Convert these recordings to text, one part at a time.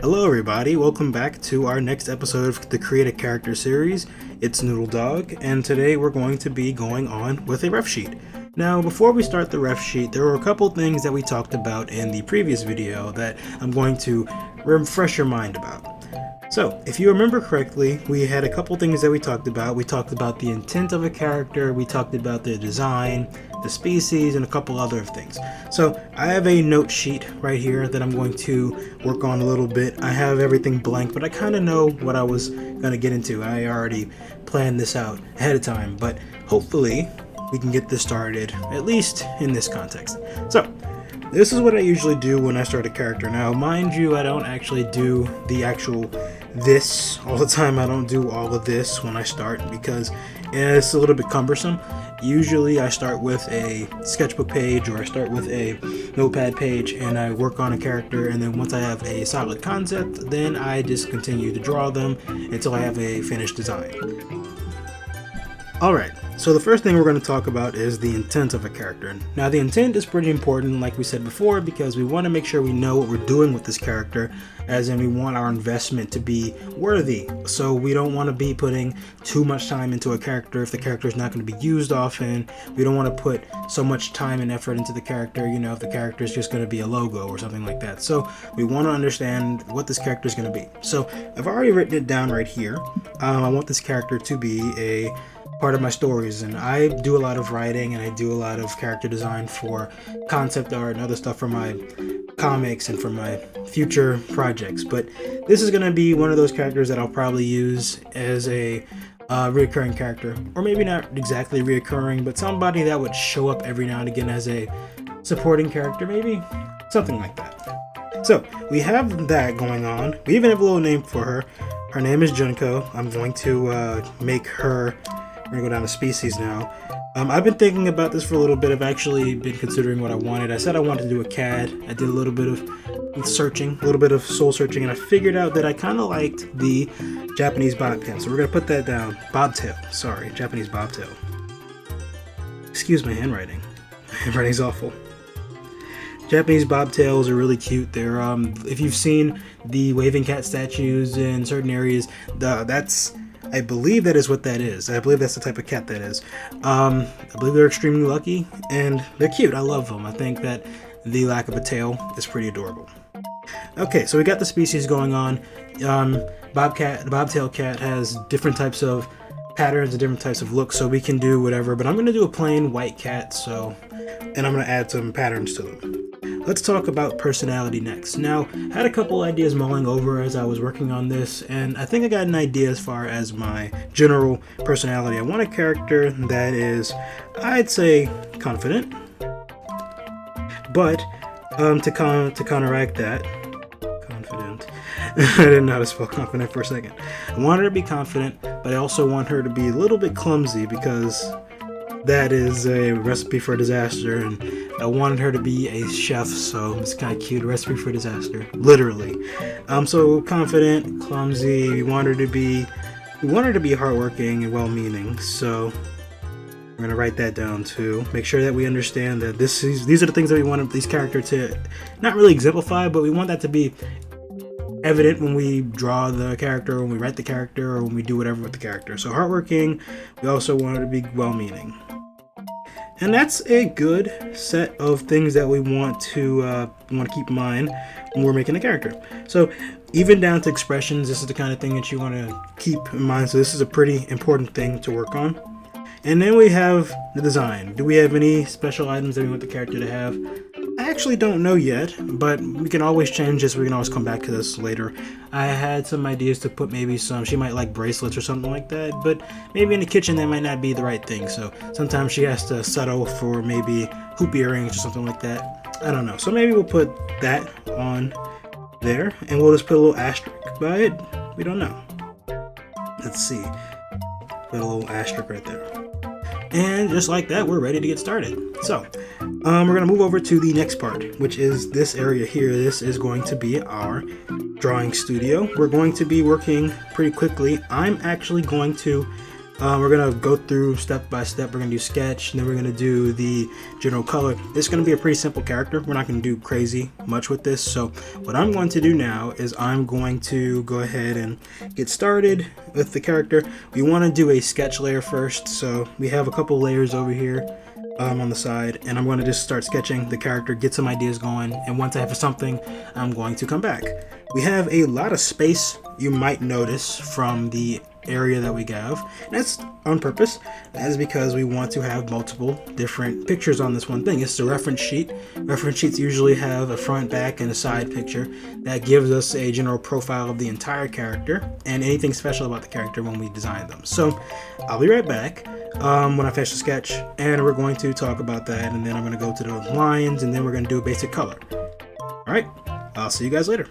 Hello everybody, welcome back to our next episode of the Create a Character series. It's NoodleDog, and today we're going to be going on with a ref sheet. Now, before we start the ref sheet, there were a couple things that we talked about in the previous video that I'm going to refresh your mind about. So, if you remember correctly, we had a couple things that we talked about. We talked about the intent of a character, we talked about the design, the species, and a couple other things. So, I have a note sheet right here that I'm going to work on a little bit. I have everything blank, but I kind of know what I was going to get into. I already planned this out ahead of time, but hopefully we can get this started, at least in this context. So, this is what I usually do when I start a character. Now, mind you, I don't actually do the actual this all the time. I don't do all of this when I start because it's a little bit cumbersome. Usually I start with a sketchbook page or I start with a notepad page and I work on a character, and then once I have a solid concept, then I just continue to draw them until I have a finished design. Alright, so the first thing we're going to talk about is the intent of a character. Now, the intent is pretty important, like we said before, because we want to make sure we know what we're doing with this character, as in we want our investment to be worthy. So we don't want to be putting too much time into a character if the character is not going to be used often. We don't want to put so much time and effort into the character, if the character is just going to be a logo or something like that. So we want to understand what this character is going to be. So I've already written it down right here. I want this character to be a part of my stories, and I do a lot of writing and I do a lot of character design for concept art and other stuff for my comics and for my future projects. But this is going to be one of those characters that I'll probably use as a reoccurring character, or maybe not exactly reoccurring, but somebody that would show up every now and again as a supporting character, maybe something like that. So we have that going on. We even have a little name for her. Her name is Junko. I'm going to make her. We're gonna go down to species now. I've been thinking about this for a little bit. I've actually been considering what I wanted. I said I wanted to do a cat. I did a little bit of searching, a little bit of soul searching, and I figured out that I kind of liked the Japanese bobtail. So we're gonna put that down. Bobtail. Sorry, Japanese bobtail. Excuse my handwriting. My handwriting's awful. Japanese bobtails are really cute. They're if you've seen the waving cat statues in certain areas, I believe that is what that is. I believe that's the type of cat that is. I believe they're extremely lucky, and they're cute. I love them. I think that the lack of a tail is pretty adorable. Okay, so we got the species going on. The bobtail cat has different types of patterns and different types of looks, so we can do whatever. But I'm going to do a plain white cat, and I'm going to add some patterns to them. Let's talk about personality next. Now, I had a couple ideas mulling over as I was working on this, and I think I got an idea as far as my general personality. I want a character that is, I'd say, confident, but to counteract that, confident, I didn't know how to spell confident for a second. I want her to be confident, but I also want her to be a little bit clumsy, because that is a recipe for disaster, and I wanted her to be a chef, so it's kind of cute. Recipe for disaster, literally. So confident, clumsy. We want her to be hardworking and well-meaning. So we're gonna write that down too. Make sure that we understand that these are the things that we want these characters to not really exemplify, but we want that to be evident when we draw the character, when we write the character, or when we do whatever with the character. So hardworking. We also want her to be well-meaning. And that's a good set of things that we want to keep in mind when we're making a character. So even down to expressions, this is the kind of thing that you want to keep in mind. So this is a pretty important thing to work on. And then we have the design. Do we have any special items that we want the character to have? I actually don't know yet, but we can always change this. We can always come back to this later. I had some ideas to put maybe she might like bracelets or something like that, but maybe in the kitchen that might not be the right thing. So sometimes she has to settle for maybe hoop earrings or something like that. I don't know. So maybe we'll put that on there, and we'll just put a little asterisk by it. We don't know. Let's see. Put a little asterisk right there. And just like that, we're ready to get started. So, we're going to move over to the next part, which is this area here. This is going to be our drawing studio. We're going to be working pretty quickly. I'm actually going to We're gonna go through step by step. We're gonna do sketch, and then we're gonna do the general color. This is gonna be a pretty simple character. We're not gonna do crazy much with this. So what I'm going to do now is I'm going to go ahead and get started with the character. We want to do a sketch layer first. So we have a couple layers over here on the side, and I'm going to just start sketching the character, get some ideas going, and once I have something, I'm going to come back. We have a lot of space, you might notice, from the area that we have, and that's on purpose. That is because we want to have multiple different pictures on this one thing. It's the reference sheet. Reference sheets usually have a front, back, and a side picture that gives us a general profile of the entire character and anything special about the character when we design them. So I'll be right back when I finish the sketch, and we're going to talk about that, and then I'm going to go to the lines, and then we're going to do a basic color. Alright, I'll see you guys later.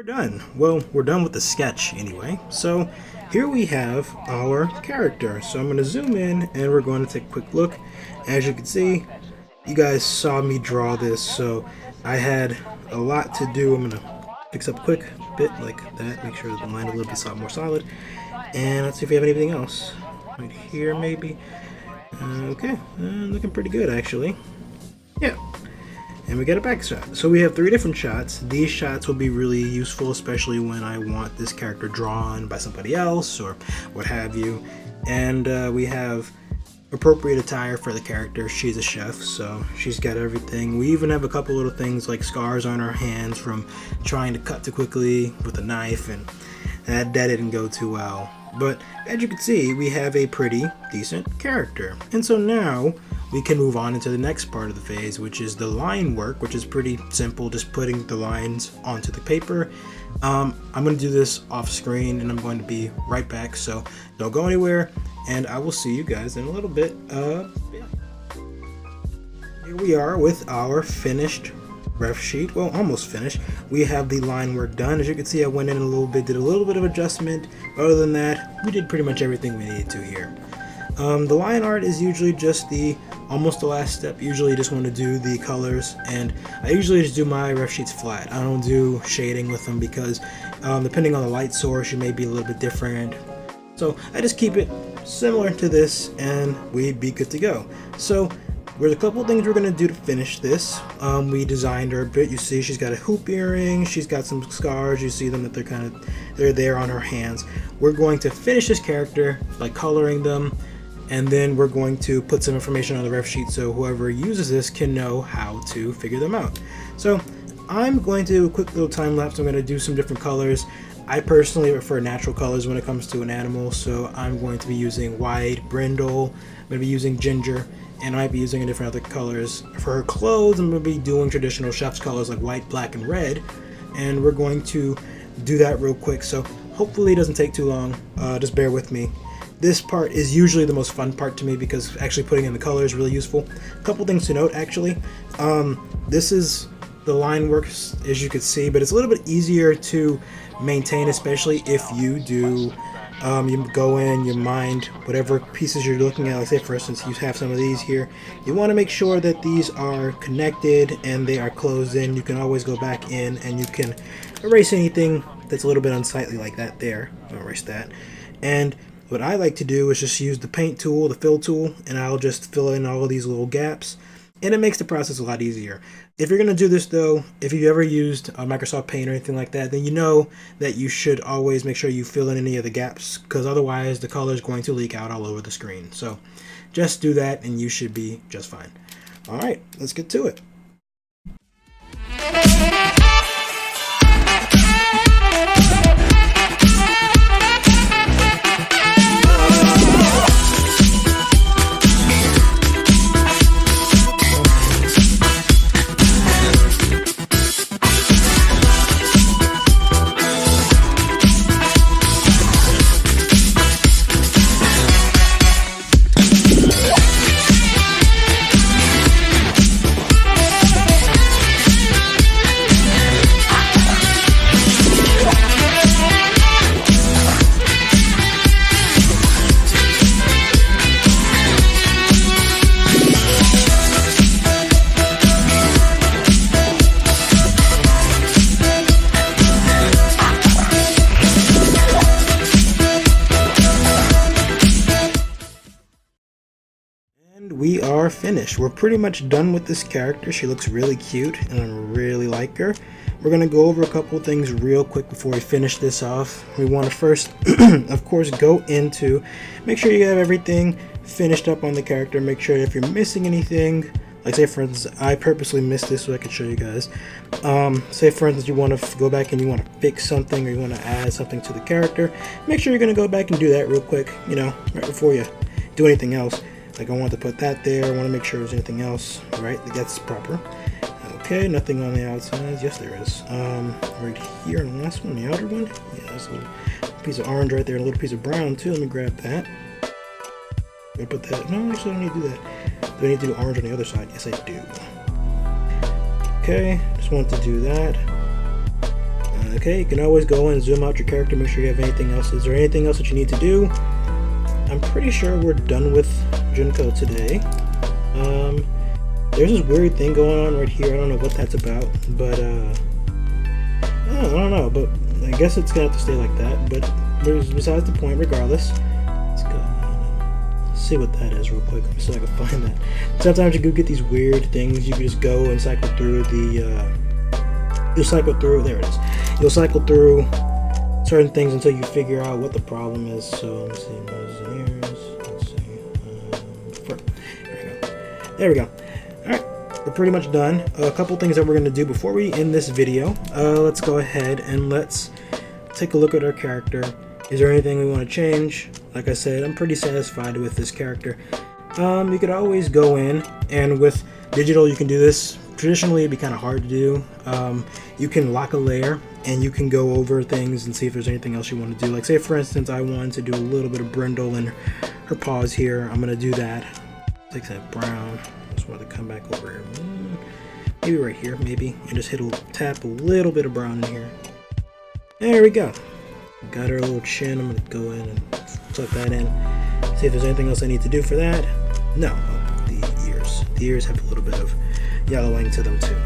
Done. Well, we're done with the sketch anyway. So here we have our character. So I'm going to zoom in and we're going to take a quick look. As you can see, you guys saw me draw this, so I had a lot to do. I'm going to fix up a quick bit like that, make sure the line a little bit more solid. And let's see if we have anything else. Right here maybe. Okay, looking pretty good actually. Yeah. And we get a back shot. So we have 3 different shots. These shots will be really useful, especially when I want this character drawn by somebody else or what have you. And we have appropriate attire for the character. She's a chef, so she's got everything. We even have a couple little things like scars on her hands from trying to cut too quickly with a knife, and that didn't go too well. But as you can see, we have a pretty decent character. And so now we can move on into the next part of the phase, which is the line work, which is pretty simple, just putting the lines onto the paper. I'm going to do this off screen, and I'm going to be right back, so don't go anywhere, and I will see you guys in a little bit. Here we are with our finished ref sheet. Well, almost finished. We have the line work done. As you can see, I went in a little bit, did a little bit of adjustment. Other than that, we did pretty much everything we needed to here. The line art is usually just almost the last step. Usually you just want to do the colors, and I usually just do my ref sheets flat. I don't do shading with them because depending on the light source, you may be a little bit different. So I just keep it similar to this, and we'd be good to go. So there's a couple things we're going to do to finish this. We designed her a bit. You see she's got a hoop earring, she's got some scars, you see them that they're there on her hands. We're going to finish this character by coloring them, and then we're going to put some information on the ref sheet so whoever uses this can know how to figure them out. So I'm going to do a quick little time lapse. I'm going to do some different colors. I personally prefer natural colors when it comes to an animal, so I'm going to be using white, brindle, I'm going to be using ginger, and I might be using different other colors. For her clothes, I'm going to be doing traditional chef's colors like white, black, and red, and we're going to do that real quick, so hopefully it doesn't take too long. Just bear with me. This part is usually the most fun part to me because actually putting in the color is really useful. A couple things to note actually. This is the line works, as you can see, but it's a little bit easier to maintain, especially if you do you go in, you mind whatever pieces you're looking at. Like say for instance you have some of these here, you want to make sure that these are connected and they are closed in. You can always go back in and you can erase anything that's a little bit unsightly like that there. I'll erase that. And what I like to do is just use the paint tool, the fill tool, and I'll just fill in all of these little gaps. and it makes the process a lot easier. If you're going to do this though, if you've ever used Microsoft Paint or anything like that, then you know that you should always make sure you fill in any of the gaps, because otherwise the color is going to leak out all over the screen. So just do that and you should be just fine. All right, let's get to it. We are finished. We're pretty much done with this character. She looks really cute and I really like her. We're going to go over a couple of things real quick before we finish this off. We want to first, of course, go into, make sure you have everything finished up on the character. Make sure if you're missing anything, like say for instance, I purposely missed this so I could show you guys. Say for instance, you want to go back and you want to fix something or you want to add something to the character. Make sure you're going to go back and do that real quick, you know, right before you do anything else. Like I want to put that there. I want to make sure there's anything else, right? That's proper. Okay, nothing on the outside. Yes, there is. Right here on the last one, the outer one. Yeah, there's a little piece of orange right there, and a little piece of brown too. Let me grab that. I put that. No, actually, I don't need to do that. Do I need to do orange on the other side? Yes, I do. Okay, just want to do that. Okay, you can always go and zoom out your character. Make sure you have anything else. Is there anything else that you need to do? I'm pretty sure we're done with Junko today. There's this weird thing going on right here. I don't know what that's about, but I don't know. But I guess it's gonna have to stay like that. But there's besides the point. Regardless, let's go and see what that is real quick. Let me see if I can find that. Sometimes you can get these weird things. You can just go and cycle through the. You'll cycle through. There it is. You'll cycle through certain things until you figure out what the problem is. So let me see. Let's see. There we go. Alright, we're pretty much done. A couple things that we're going to do before we end this video. Let's go ahead and let's take a look at our character. Is there anything we want to change? Like I said, I'm pretty satisfied with this character. You could always go in, and with digital you can do this. Traditionally it'd be kind of hard to do. You can lock a layer and you can go over things and see if there's anything else you want to do. Like say for instance I wanted to do a little bit of brindle in her paws here. I'm going to do that. Take that brown. Just want to come back over here. Maybe right here, maybe. And just tap a little bit of brown in here. There we go. Got her little chin. I'm going to go in and tuck that in. See if there's anything else I need to do for that. No. Oh, the ears. The ears have a little bit of yellowing to them too.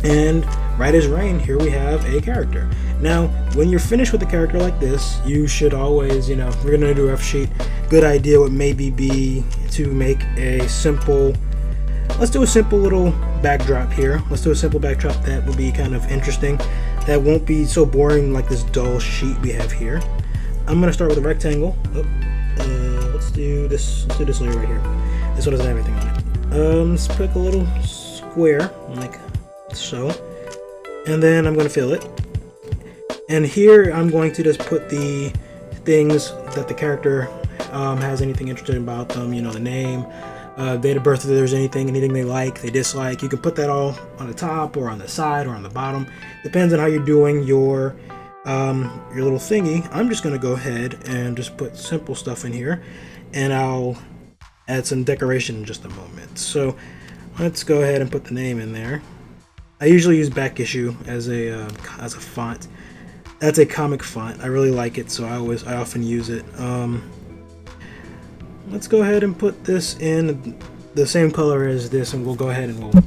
And right as rain, here we have a character. Now, when you're finished with a character like this, you should always, you know, we're going to do a rough sheet. Good idea would maybe be to make a simple, let's do a simple little backdrop here. Let's do a simple backdrop that will be kind of interesting. That won't be so boring like this dull sheet we have here. I'm going to start with a rectangle. Let's do this layer right here. This one doesn't have anything on it. Let's pick a little square, like so. And then I'm going to fill it. And here I'm going to just put the things that the character has anything interesting about them, you know, the name, date of birth, if there's anything they like, they dislike. You can put that all on the top or on the side or on the bottom. Depends on how you're doing your little thingy. I'm just going to go ahead and just put simple stuff in here, and I'll add some decoration in just a moment. So let's go ahead and put the name in there. I usually use back issue as a font. That's a comic font. I really like it, so I often use it. Let's go ahead and put this in the same color as this, and we'll go ahead and we'll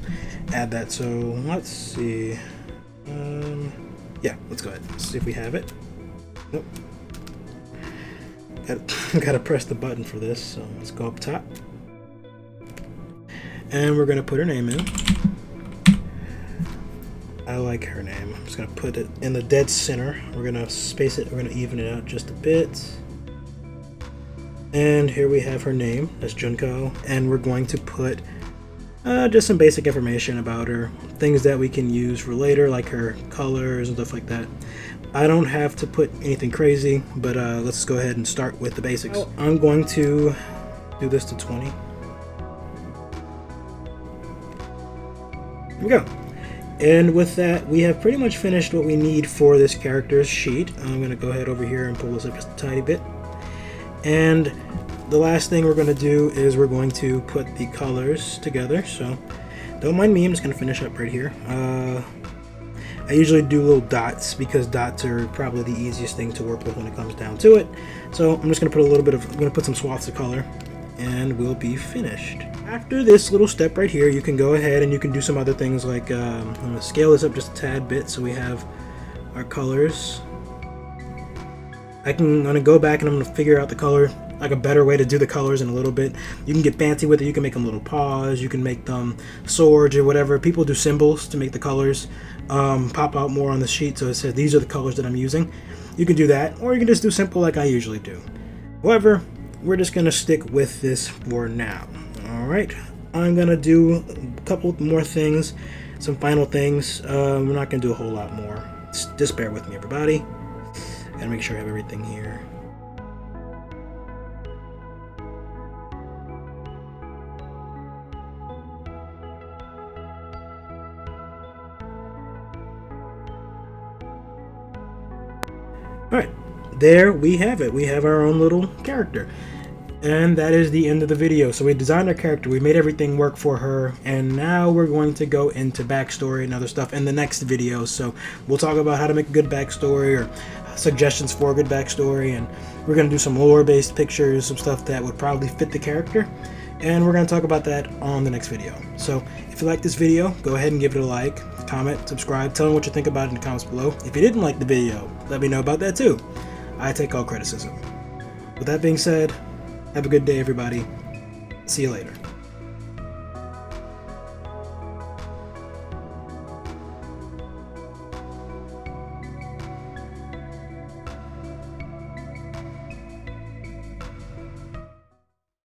add that. So let's see. Yeah, let's go ahead. Let's see if we have it. Nope. Gotta press the button for this. So let's go up top. And we're going to put her name in. I like her name. I'm just going to put it in the dead center. We're going to space it. We're going to even it out just a bit. And here we have her name. That's Junko. And we're going to put just some basic information about her. Things that we can use for later, like her colors and stuff like that. I don't have to put anything crazy, but let's go ahead and start with the basics. I'm going to do this to 20. Here we go. And with that, we have pretty much finished what we need for this character's sheet. I'm going to go ahead over here and pull this up just a tiny bit. And the last thing we're going to do is we're going to put the colors together. So don't mind me, I'm just going to finish up right here. I usually do little dots because dots are probably the easiest thing to work with when it comes down to it. So I'm just going to put I'm going to put some swaths of color and we'll be finished. After this little step right here, you can go ahead and you can do some other things like, I'm going to scale this up just a tad bit so we have our colors. I'm going to go back and I'm going to figure out the color, like a better way to do the colors in a little bit. You can get fancy with it. You can make them little paws. You can make them swords or whatever. People do symbols to make the colors pop out more on the sheet. So it says these are the colors that I'm using. You can do that, or you can just do simple like I usually do. However, we're just going to stick with this for now. Alright, I'm going to do a couple more things, some final things. We're not going to do a whole lot more. Just bear with me, everybody. Gotta make sure I have everything here. Alright, there we have it. We have our own little character. And that is the end of the video. So we designed our character, we made everything work for her, and now we're going to go into backstory and other stuff in the next video. So we'll talk about how to make a good backstory or suggestions for a good backstory, and we're going to do some lore-based pictures, some stuff that would probably fit the character, and we're going to talk about that on the next video. So if you like this video, go ahead and give it a like, comment, subscribe, tell me what you think about it in the comments below. If you didn't like the video, let me know about that too. I take all criticism. With that being said, have a good day, everybody. See you later.